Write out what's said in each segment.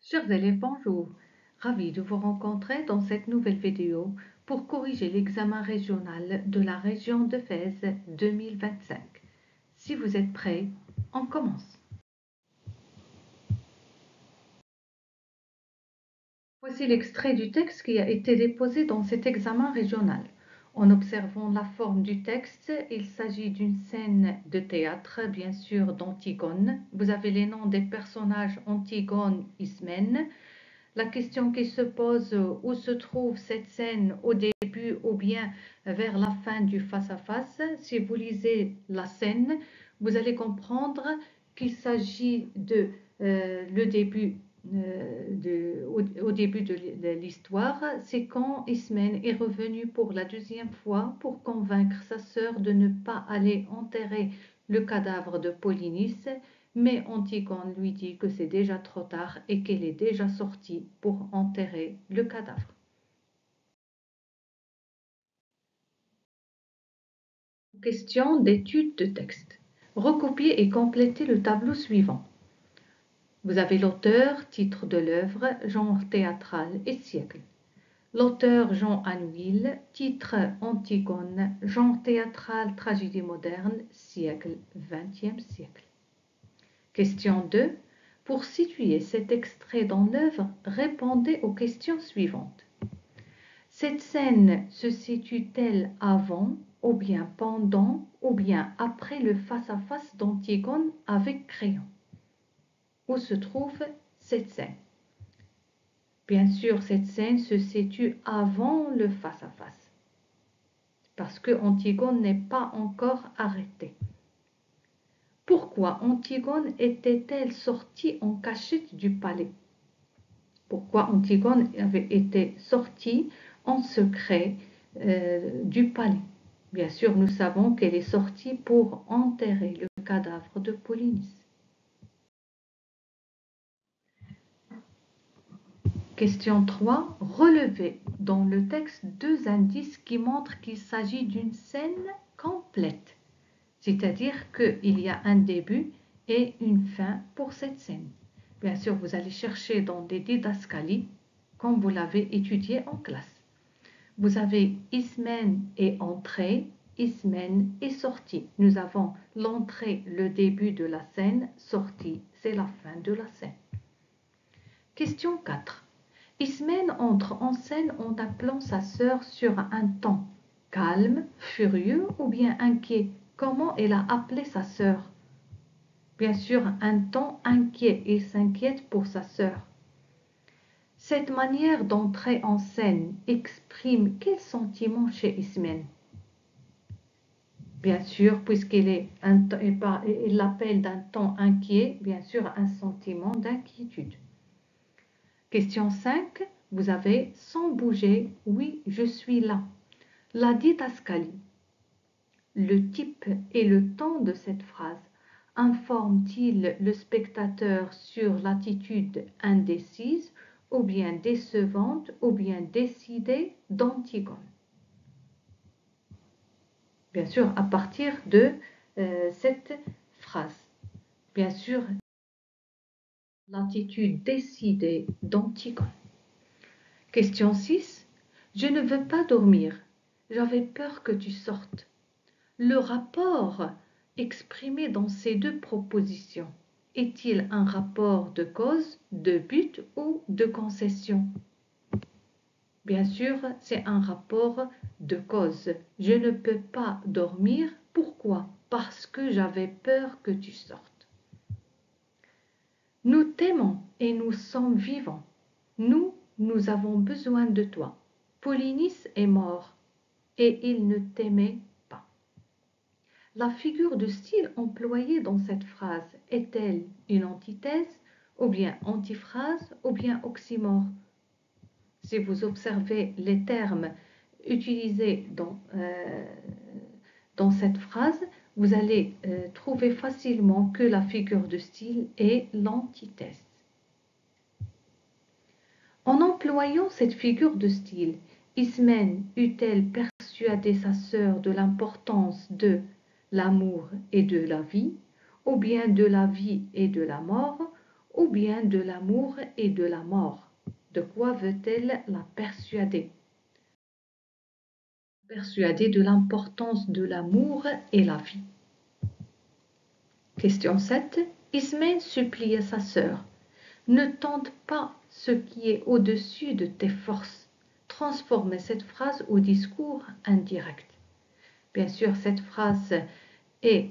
Chers élèves, bonjour. Ravi de vous rencontrer dans cette nouvelle vidéo pour corriger l'examen régional de la région de Fès 2025. Si vous êtes prêts, on commence. Voici l'extrait du texte qui a été déposé dans cet examen régional. En observant la forme du texte, il s'agit d'une scène de théâtre, bien sûr d'Antigone. Vous avez les noms des personnages Antigone, Ismène. La question qui se pose, où se trouve cette scène au début ou bien vers la fin du face-à-face? Si vous lisez la scène, vous allez comprendre qu'il s'agit de le début au début de l'histoire. C'est quand Ismène est revenu pour la deuxième fois pour convaincre sa sœur de ne pas aller enterrer le cadavre de Polynice, mais Antigone lui dit que c'est déjà trop tard et qu'elle est déjà sortie pour enterrer le cadavre. Question d'étude de texte. Recopiez et complétez le tableau suivant. Vous avez l'auteur, titre de l'œuvre, genre théâtral et siècle. L'auteur Jean Anouilh, titre Antigone, genre théâtral, tragédie moderne, siècle, 20e siècle. Question 2. Pour situer cet extrait dans l'œuvre, répondez aux questions suivantes. Cette scène se situe-t-elle avant, ou bien pendant, ou bien après le face-à-face d'Antigone avec Créon? Où se trouve cette scène? Bien sûr, cette scène se situe avant le face-à-face, parce que Antigone n'est pas encore arrêtée. Pourquoi Antigone était-elle sortie en cachette du palais? Pourquoi Antigone avait été sortie en secret du palais? Bien sûr, nous savons qu'elle est sortie pour enterrer le cadavre de Polynice. Question 3. Relevez dans le texte deux indices qui montrent qu'il s'agit d'une scène complète, c'est-à-dire qu'il y a un début et une fin pour cette scène. Bien sûr, vous allez chercher dans des didascalies, comme vous l'avez étudié en classe. Vous avez Ismène est entrée, Ismène est sortie. Nous avons l'entrée, le début de la scène, sortie, c'est la fin de la scène. Question 4. Ismène entre en scène en appelant sa sœur sur un ton calme, furieux ou bien inquiet. Comment elle a appelé sa sœur? Bien sûr, un ton inquiet, il s'inquiète pour sa sœur. Cette manière d'entrer en scène exprime quel sentiment chez Ismène? Bien sûr, puisqu'il l'appelle d'un ton inquiet, bien sûr, un sentiment d'inquiétude. Question 5, vous avez « Sans bouger, oui, je suis là ». La didascalie. Le type et le ton de cette phrase informe-t-il le spectateur sur l'attitude indécise ou bien décevante ou bien décidée d'Antigone? Bien sûr, à partir de cette phrase. Bien sûr, l'attitude décidée d'Antigone. Question 6. Je ne veux pas dormir. J'avais peur que tu sortes. Le rapport exprimé dans ces deux propositions est-il un rapport de cause, de but ou de concession? Bien sûr, c'est un rapport de cause. Je ne peux pas dormir. Pourquoi? Parce que j'avais peur que tu sortes. Nous t'aimons et nous sommes vivants. Nous avons besoin de toi. Polynice est mort et il ne t'aimait pas. La figure de style employée dans cette phrase est-elle une antithèse, ou bien antiphrase, ou bien oxymore? Si vous observez les termes utilisés dans cette phrase, vous allez trouver facilement que la figure de style est l'antithèse. En employant cette figure de style, Ismène eut-elle persuadé sa sœur de l'importance de l'amour et de la vie, ou bien de la vie et de la mort, ou bien de l'amour et de la mort. De quoi veut-elle la persuader? Persuader de l'importance de l'amour et la vie. Question 7. Ismène supplie sa sœur. Ne tente pas ce qui est au-dessus de tes forces. Transformez cette phrase au discours indirect. Bien sûr, cette phrase est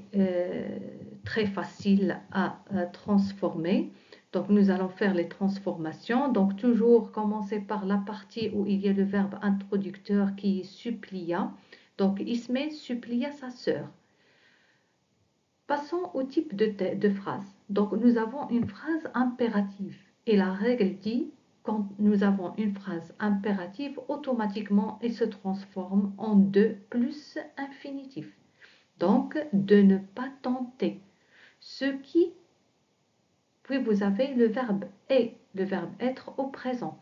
très facile à transformer. Donc, nous allons faire les transformations. Donc, toujours commencer par la partie où il y a le verbe introducteur qui est supplia. Donc, Ismène supplia sa sœur. Passons au type de phrase. Donc, nous avons une phrase impérative. Et la règle dit, quand nous avons une phrase impérative, automatiquement, elle se transforme en de plus infinitif. Donc, de ne pas tenter. Ce qui, puis vous avez le verbe est, le verbe être au présent.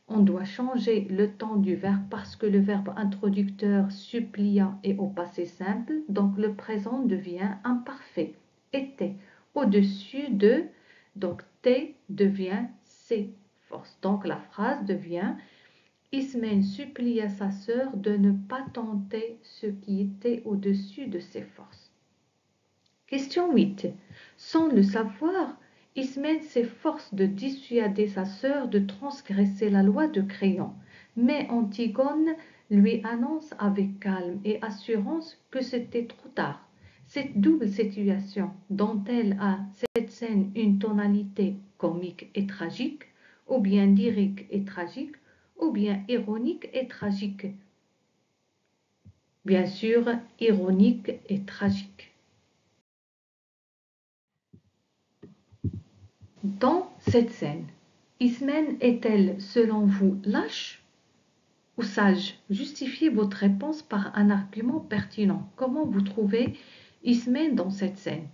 On doit changer le temps du verbe parce que le verbe introducteur supplia est au passé simple, donc le présent devient imparfait. Était au-dessus de, donc T devient ses forces. Donc la phrase devient Ismène supplia sa sœur de ne pas tenter ce qui était au-dessus de ses forces. Question 8. Sans le savoir, Ismène s'efforce de dissuader sa sœur de transgresser la loi de Créon, mais Antigone lui annonce avec calme et assurance que c'était trop tard. Cette double situation, dont elle a cette scène une tonalité comique et tragique, ou bien lyrique et tragique, ou bien ironique et tragique. Bien sûr, ironique et tragique. Dans cette scène, Ismène est-elle, selon vous, lâche ou sage? Justifiez votre réponse par un argument pertinent. Comment vous trouvez Ismène dans cette scène?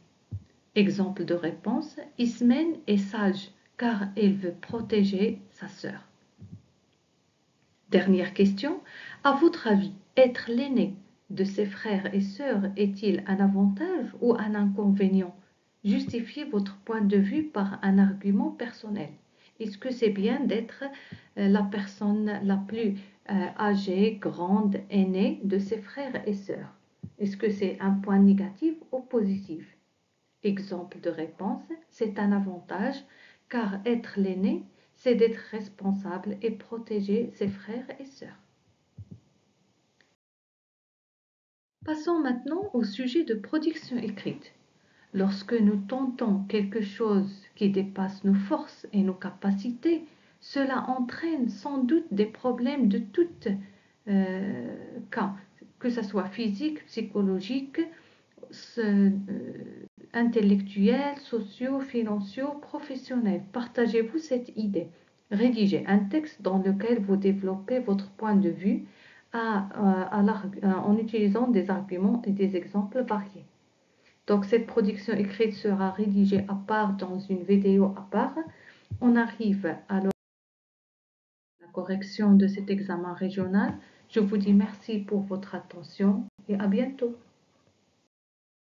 Exemple de réponse, Ismène est sage car elle veut protéger sa sœur. Dernière question, à votre avis, être l'aîné de ses frères et sœurs est-il un avantage ou un inconvénient? Justifiez votre point de vue par un argument personnel. Est-ce que c'est bien d'être la personne la plus âgée, grande, aînée de ses frères et sœurs? Est-ce que c'est un point négatif ou positif? Exemple de réponse, c'est un avantage car être l'aîné, c'est d'être responsable et protéger ses frères et sœurs. Passons maintenant au sujet de production écrite. Lorsque nous tentons quelque chose qui dépasse nos forces et nos capacités, cela entraîne sans doute des problèmes de tout cas, que ce soit physique, psychologique, intellectuels, sociaux, financiers, professionnels. Partagez-vous cette idée. Rédigez un texte dans lequel vous développez votre point de vue en utilisant des arguments et des exemples variés. Donc cette production écrite sera rédigée à part dans une vidéo à part. On arrive alors à la correction de cet examen régional. Je vous dis merci pour votre attention et à bientôt.